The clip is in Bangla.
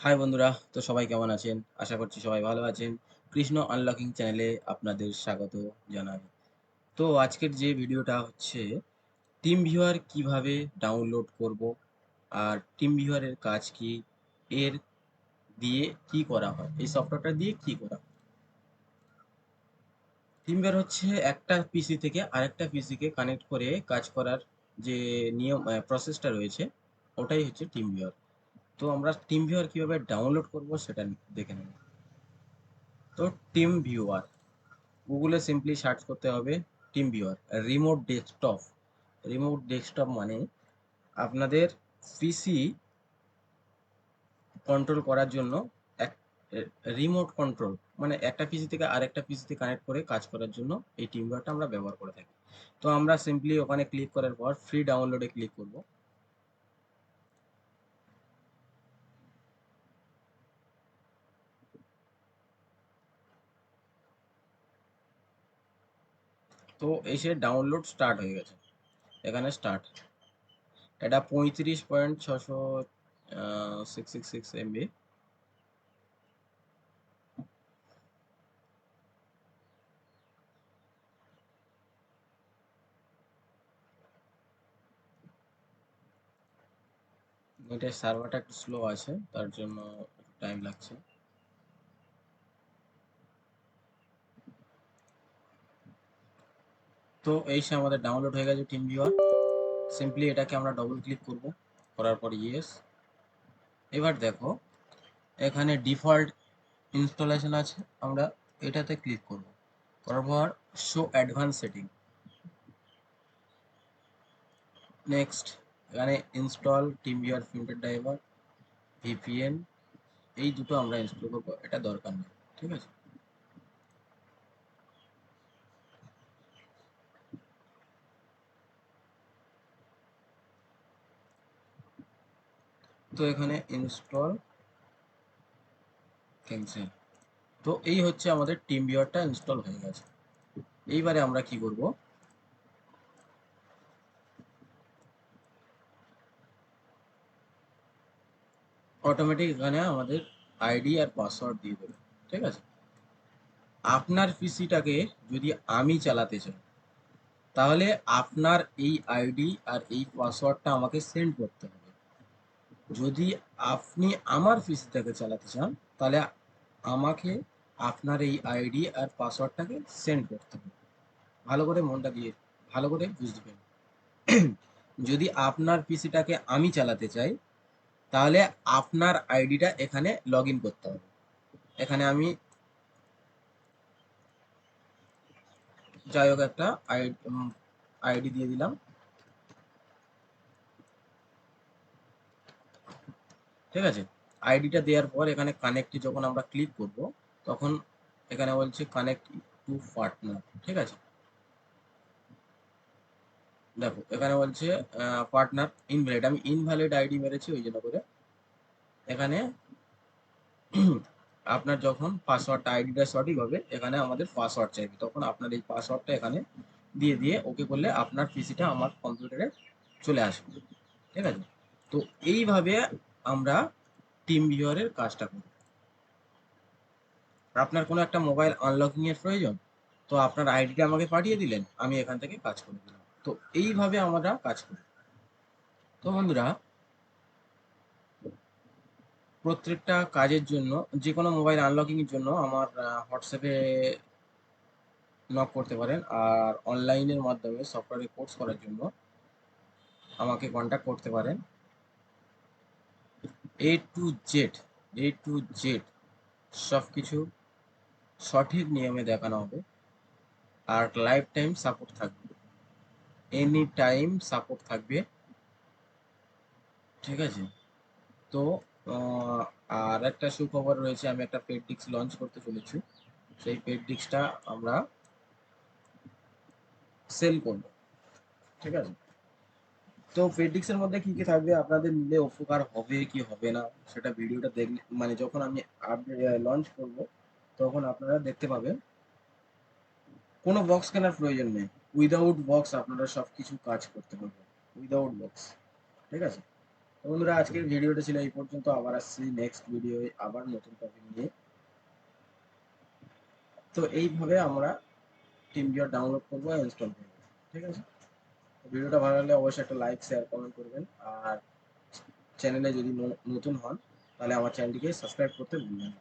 হাই বন্ধুরা, তো সবাই কেমন আছেন? আশা করছি সবাই ভালো আছেন। কৃষ্ণ আনলকিং চ্যানেলে আপনাদের স্বাগত জানাই। তো আজকের যে ভিডিওটা হচ্ছে টিম ভিউয়ার কিভাবে ডাউনলোড করব আর টিম ভিউয়ারের কাজ কি, এর দিয়ে কি করা হয়, এই সফটওয়্যারটা দিয়ে কি করা হয়। টিম ভিউয়ার হচ্ছে একটা পিসি থেকে আরেকটা পিসিকে কানেক্ট করে কাজ করার যে নিয়ম প্রসেসটা রয়েছে, ওটাই হচ্ছে টিম ভিউয়ার। তো আমরা টিম ভিউয়ার কিভাবে ডাউনলোড করব সেটা দেখে নেব। তো টিম ভিউয়ার গুগলে সিম্পলি সার্চ করতে হবে team viewer remote desktop. Remote desktop মানে আপনাদের পিসি কন্ট্রোল করার জন্য এক রিমোট কন্ট্রোল, মানে একটা পিসি থেকে আরেকটা পিসিতে কানেক্ট করে কাজ করার জন্য এই টিম ভিউয়ারটা আমরা ব্যবহার করে থাকি। তো আমরা সিম্পলি ওখানে ক্লিক করার পর ফ্রি ডাউনলোডে ক্লিক করব। তো এসে ডাউনলোড স্টার্ট হয়ে গেছে, এখানে স্টার্ট। এটা 35.666 MB। এটার সার্ভারটা একটু স্লো আছে, তার জন্য টাইম লাগছে। তো এই সে আমাদের ডাউনলোড হয়ে গেছে টিম ভিউয়ার। সিম্পলি এটাকে আমরা ডবল ক্লিক করব, করার পর ইয়েস। এবার দেখো এখানে ডিফল্ট ইনস্টলেশন আছে, আমরা এটাতে ক্লিক করব, করার পর শো অ্যাডভান্স সেটিং। নেক্সট, এখানে install team viewer printer driver, VPN, এই দুটো আমরা ইনস্টল করবো, এটা দরকার নেই। ঠিক আছে। তো এখানে ইনস্টল, ক্যান্সেল। তো এই হচ্ছে আমাদের টিম ভিউয়ারটা ইনস্টল হয়ে গেছে। এইবারে আমরা কি করব, অটোমেটিক এখানে আমাদের আইডি আর পাসওয়ার্ড দিয়ে দেবে। ঠিক আছে। আপনার পিসিটাকে যদি আমি চালাতে চাই, তাহলে আপনার এই আইডি আর এই পাসওয়ার্ডটা আমাকে সেন্ড করতে হবে। যদি আপনি আমার পিসিটাকে চালাতে চান, তাহলে আমাকে আপনার এই আইডি আর পাসওয়ার্ডটাকে সেন্ড করতে হবে। ভালো করে মনটা দিয়ে ভালো করে বুঝবেন। যদি আপনার পিসিটাকে আমি চালাতে চাই, তাহলে আপনার আইডিটা এখানে লগ ইন করতে হবে। এখানে আমি যাই হোক একটা আইডি দিয়ে দিলাম। ঠিক আছে। আইডিটা দেওয়ার পর এখানে কানেক্টে যখন আমরা ক্লিক করব, তখন এখানে বলছে কানেক্ট টু পার্টনার। ঠিক আছে। দেখো এখানে বলছে পার্টনার ইনভ্যালিড, আমি ইনভ্যালিড আইডি মেরেছি ওই জন্য করে। এখানে আপনার যখন পাসওয়ার্ডটা আইডিটা সঠিক হবে, এখানে আমাদের পাসওয়ার্ড চাইবে, তখন আপনার এই পাসওয়ার্ডটা এখানে দিয়ে দিয়ে ওকে করলে আপনার পিসিটা আমার কম্পিউটারে চলে আসবে। ঠিক আছে। তো এইভাবে আমরা টিম ভিউয়ারের কাজটা করি। আপনার কোনো একটা মোবাইল আনলকিং এর প্রয়োজন, তো আপনার আইডিটা আমাকে পাঠিয়ে দিলেন, আমি এখান থেকে কাজ করে দিলাম। তো এইভাবে আমরা কাজ করি। তো বন্ধুরা, প্রত্যেকটা কাজের জন্য, যে কোনো মোবাইল আনলকিং এর জন্য আমার হোয়াটসঅ্যাপে নক করতে পারেন, আর অনলাইনের মাধ্যমে সফটওয়্যারে কোর্স করার জন্য আমাকে কন্ট্যাক্ট করতে পারেন। এ to Z, A to Z সব কিছু সঠিক নিয়মে দেখানো হবে, আর লাইফ টাইম সাপোর্ট থাকবে, এনি টাইম সাপোর্ট থাকবে। ঠিক আছে। তো আহ, আর একটা সুখবর রয়েছে, আমি একটা পেড ডিস্ক লঞ্চ করতে চলেছি। সেই পেড ডিস্কটা আমরা সেল করব। ঠিক আছে। তো পেড ডিস্কের মধ্যে কি কি থাকবে, আপনাদের নিলে উপকার হবে কি হবে না, সেটা ভিডিওটা দেখলে, মানে যখন আমি লঞ্চ করব, তখন আপনারা দেখতে পাবেন। কোনো বক্স কেনার প্রয়োজন নেই, উইদাউট বক্স আপনারা সব কিছু কাজ করতে পারবেন, উইদাউট বক্স। ঠিক আছে। তো বন্ধুরা, আজকের ভিডিওটা ছিল এই পর্যন্ত। আবার আসছি নেক্সট ভিডিও আবার নতুন টপিক নিয়ে। তো এইভাবে আমরা টিমভিউয়ার ডাউনলোড করবো আর ইনস্টল করবো। ঠিক আছে, ভিডিওটা ভালো লাগলে অবশ্যই একটা লাইক, শেয়ার, কমেন্ট করবেন। আর চ্যানেলে যদি নতুন হন তাহলে আমার চ্যানেলটিকে সাবস্ক্রাইব করতে ভুলবেন না।